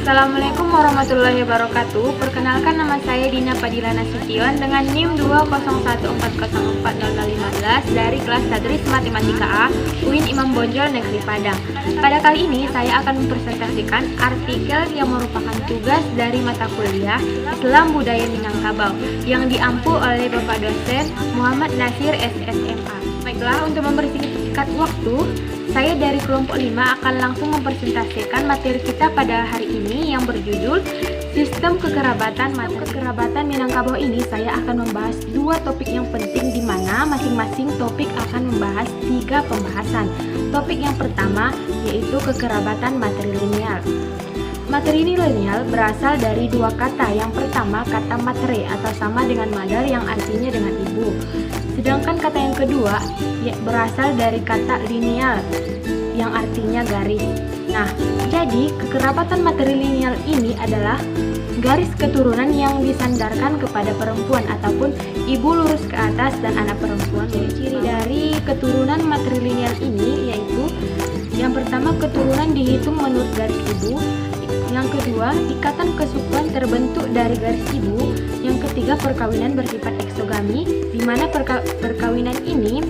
Assalamualaikum warahmatullahi wabarakatuh. Perkenalkan, nama saya Dina Padila Nasution dengan NIM 201404015 dari kelas Tadris Matematika A UIN Imam Bonjol Negeri Padang. Pada kali ini saya akan mempresentasikan artikel yang merupakan tugas dari mata kuliah Islam Budaya Minangkabau yang diampu oleh Bapak dosen Muhammad Nasir SSMA. Baiklah, untuk mempersingkat waktu, saya dari kelompok 5 akan langsung mempresentasikan materi kita pada hari ini yang berjudul Sistem Kekerabatan Minangkabau. Ini saya akan membahas dua topik yang penting, di mana masing-masing topik akan membahas 3 pembahasan. Topik yang pertama yaitu kekerabatan matrilineal. Matrilineal berasal dari dua kata. Yang pertama kata matre atau sama dengan mother yang artinya dengan ibu. Sedangkan kata yang kedua berasal dari kata lineal yang artinya garis. Nah, jadi kekerabatan matrilineal ini adalah garis keturunan yang disandarkan kepada perempuan ataupun ibu lurus ke atas dan anak perempuan. Ciri dari keturunan matrilineal ini yaitu yang pertama, keturunan dihitung menurut garis ibu. Yang kedua, ikatan kesukuan terbentuk dari garis ibu. Yang ketiga, perkawinan bersifat eksogami, di mana perkawinan ini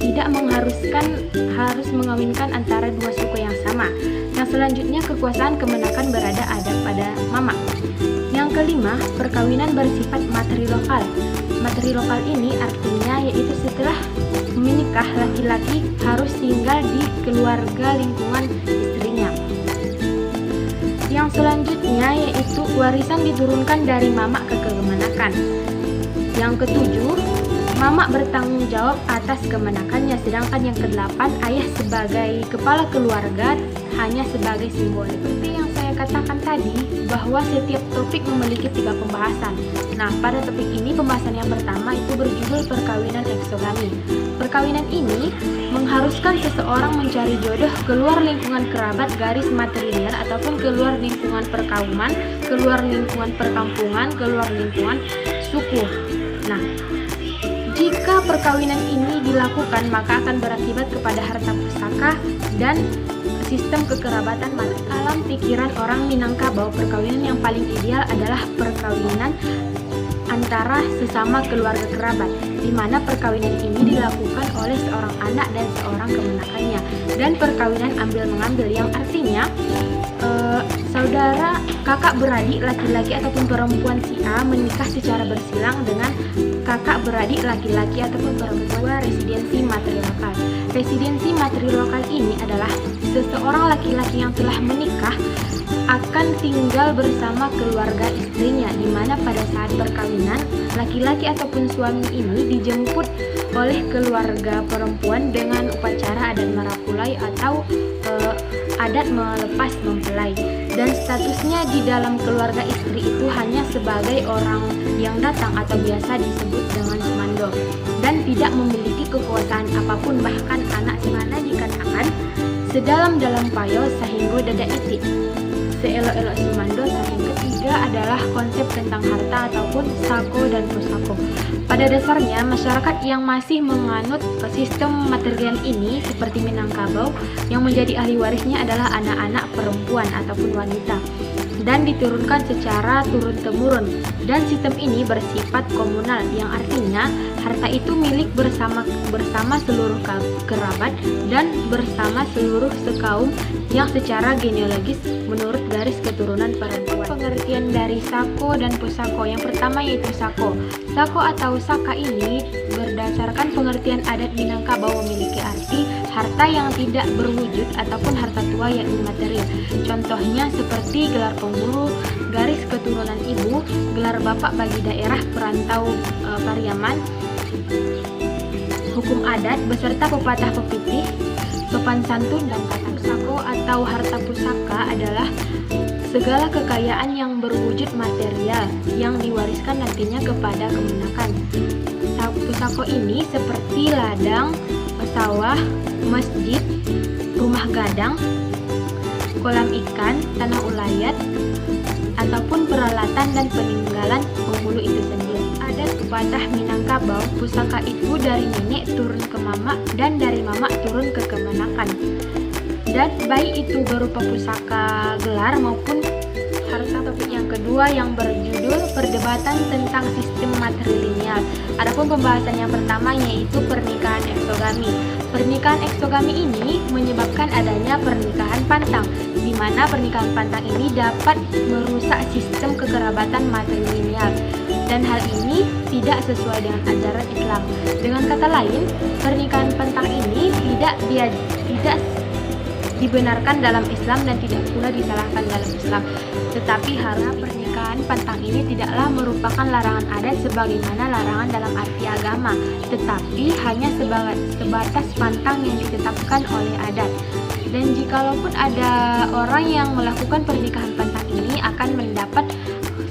tidak mengharuskan harus mengawinkan antara dua suku yang sama. Yang selanjutnya, kekuasaan kemenakan berada pada mama. Yang kelima, perkawinan bersifat matrilokal. Matrilokal ini artinya yaitu setelah menikah laki-laki harus tinggal di keluarga lingkungan istrinya. Yang selanjutnya yaitu warisan diturunkan dari mama ke kemenakan. Yang ketujuh, mama bertanggung jawab atas kemenakannya. Sedangkan yang kedelapan, ayah sebagai kepala keluarga hanya sebagai simbol. Seperti yang saya katakan tadi, bahwa setiap topik memiliki 3 pembahasan. Nah, pada topik ini pembahasan yang pertama itu berjudul perkawinan eksogami. Perkawinan ini mengharuskan seseorang mencari jodoh keluar lingkungan kerabat garis matrilineal ataupun keluar lingkungan perkauman, keluar lingkungan perkampungan, keluar lingkungan suku. Nah, jika perkawinan ini dilakukan maka akan berakibat kepada harta pusaka dan sistem kekerabatan. Dalam pikiran orang Minangkabau, perkawinan yang paling ideal adalah perkawinan antara sesama keluarga kerabat, di mana perkawinan ini dilakukan oleh seorang anak dan seorang kemenakannya, dan perkawinan ambil-mengambil yang artinya saudara kakak beradik laki-laki ataupun perempuan si A menikah secara bersilang dengan kakak beradik laki-laki ataupun perempuan. Residensi matrilokal. Residensi matrilokal ini adalah seseorang laki-laki yang telah menikah akan tinggal bersama keluarga istrinya, di mana pada saat perkawinan laki-laki ataupun suami ini dijemput oleh keluarga perempuan dengan upacara adat marapulai atau adat melepas mempelai, dan statusnya di dalam keluarga istri itu hanya sebagai orang yang datang atau biasa disebut dengan sumando, dan tidak memiliki kekuasaan apapun. Bahkan anak semana dikatakan sedalam-dalam payo sehingga dada itik, seelok-elok sumando. Yang ketiga adalah konsep tentang harta ataupun sako dan pusako. Pada dasarnya, masyarakat yang masih menganut sistem matrilineal ini seperti Minangkabau, yang menjadi ahli warisnya adalah anak-anak perempuan ataupun wanita, dan diturunkan secara turun-temurun. Dan sistem ini bersifat komunal, yang artinya harta itu milik bersama seluruh kerabat dan bersama seluruh sekaum yang secara genealogis menurut garis keturunan perempuan. Pengertian dari sako dan pusako. Yang pertama yaitu sako. Sako atau saka ini berdasarkan pengertian adat Minangkabau memiliki arti harta yang tidak berwujud ataupun harta tua yang imaterial. Contohnya seperti gelar penghulu, garis keturunan ibu, gelar bapak bagi daerah perantau Pariaman, hukum adat beserta pepatah pepitih, sopan santun, dan kata pusako atau harta pusaka adalah segala kekayaan yang berwujud material yang diwariskan nantinya kepada kemenakan. Pusako ini seperti ladang, sawah, masjid, rumah gadang, kolam ikan, tanah ulayat, ataupun peralatan dan peninggalan penghulu itu sendiri. Adat pepatah Minangkabau, pusaka itu dari nenek turun ke mama dan dari mama turun ke kemenakan. Dan baik itu berupa pusaka gelar maupun harta topik yang kedua yang berjudul perdebatan tentang sistem matrilineal. Adapun pembahasan yang pertama yaitu pernikahan eksogami. Pernikahan eksogami ini menyebabkan adanya pernikahan pantang, di mana pernikahan pantang ini dapat merusak sistem kekerabatan matrilineal, dan hal ini tidak sesuai dengan ajaran Islam. Dengan kata lain, pernikahan pantang ini tidak dibenarkan dalam Islam dan tidak pula disalahkan dalam Islam. Tetapi harap pernikahan pantang ini tidaklah merupakan larangan adat sebagaimana larangan dalam arti agama, tetapi hanya sebatas pantang yang ditetapkan oleh adat. Dan jikalaupun ada orang yang melakukan pernikahan pantang ini akan mendapat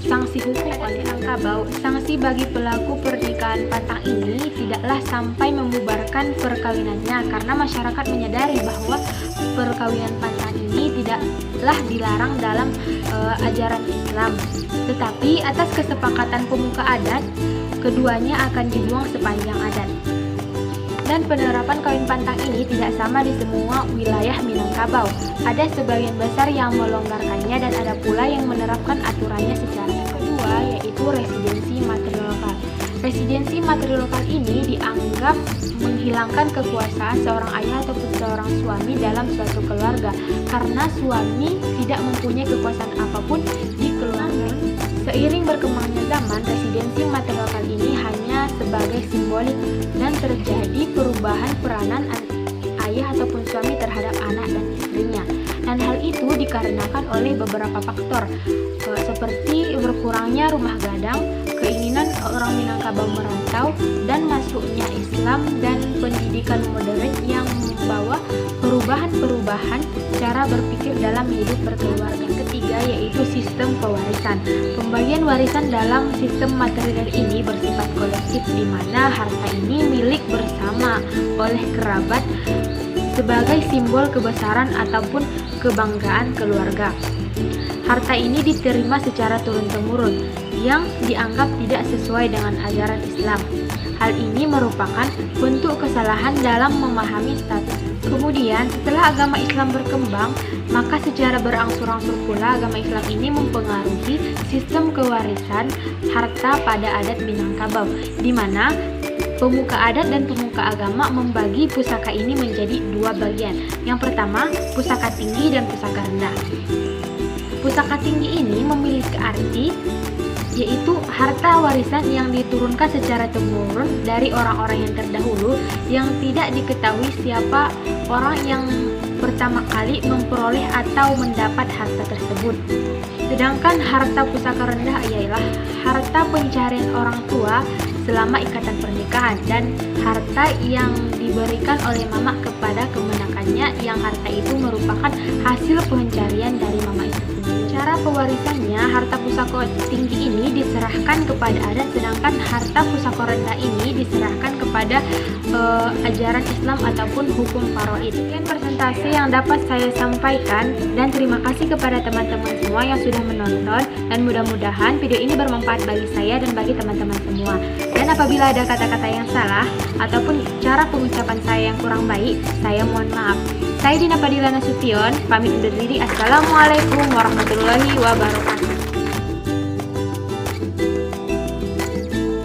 sanksi hukum oleh Angkabau. Sanksi bagi pelaku pernikahan pantang ini tidaklah sampai membubarkan perkawinannya, karena masyarakat menyadari bahwa perkawinan pantang ini tidaklah dilarang dalam ajaran Islam. Tetapi atas kesepakatan pemuka adat, keduanya akan dibuang sepanjang adat. Dan penerapan kawin pantang ini tidak sama di semua wilayah Minangkabau. Ada sebagian besar yang melonggarkannya dan ada pula yang menerapkan aturannya secara. Yang kedua yaitu residensi matrilokal. Residensi matrilokal ini dianggap menghilangkan kekuasaan seorang ayah ataupun seorang suami dalam suatu keluarga, karena suami tidak mempunyai kekuasaan apapun di keluarga. Seiring berkembangnya zaman, residensi matrilokal ini hanya sebagai simbolik dan terjadi perubahan peranan ayah ataupun suami terhadap anak dan istrinya. Dan hal itu dikarenakan oleh beberapa faktor, seperti berkurangnya rumah gadang, keinginan orang Minangkabau merantau, dan masuknya Islam dan pendidikan modern yang membawa perubahan-perubahan cara berpikir dalam hidup berkeluarga. Yang ketiga yaitu sistem pewarisan. Pembagian warisan dalam sistem matrilineal ini bersifat kolektif, di mana harta ini milik bersama oleh kerabat sebagai simbol kebesaran ataupun kebanggaan keluarga. Harta ini diterima secara turun-temurun yang dianggap tidak sesuai dengan ajaran Islam. Hal ini merupakan bentuk kesalahan dalam memahami status. Kemudian, setelah agama Islam berkembang, maka secara berangsur-angsur pula agama Islam ini mempengaruhi sistem kewarisan harta pada adat Minangkabau, di mana pemuka adat dan pemuka agama membagi pusaka ini menjadi dua bagian. Yang pertama, pusaka tinggi dan pusaka rendah. Pusaka tinggi ini memiliki arti yaitu harta warisan yang diturunkan secara temurun dari orang-orang yang terdahulu, yang tidak diketahui siapa orang yang pertama kali memperoleh atau mendapat harta tersebut. Sedangkan harta pusaka rendah ialah harta pencarian orang tua selama ikatan pernikahan dan harta yang diberikan oleh mama kepada kemenakannya, yang harta itu merupakan hasil pencarian dari mama itu sendiri. Cara pewarisannya, harta pusaka tinggi ini diserahkan kepada adat, sedangkan harta pusaka rendah ini diserahkan kepada ajaran Islam ataupun hukum faraid. Sekian presentasi yang dapat saya sampaikan, dan terima kasih kepada teman-teman semua yang sudah menonton, dan mudah-mudahan video ini bermanfaat bagi saya dan bagi teman-teman semua. Dan apabila ada kata-kata yang salah ataupun cara pengucapan saya yang kurang baik, saya mohon maaf. Saya Dina Padilla Nasution, pamit undur diri. Assalamualaikum warahmatullahi wabarakatuh.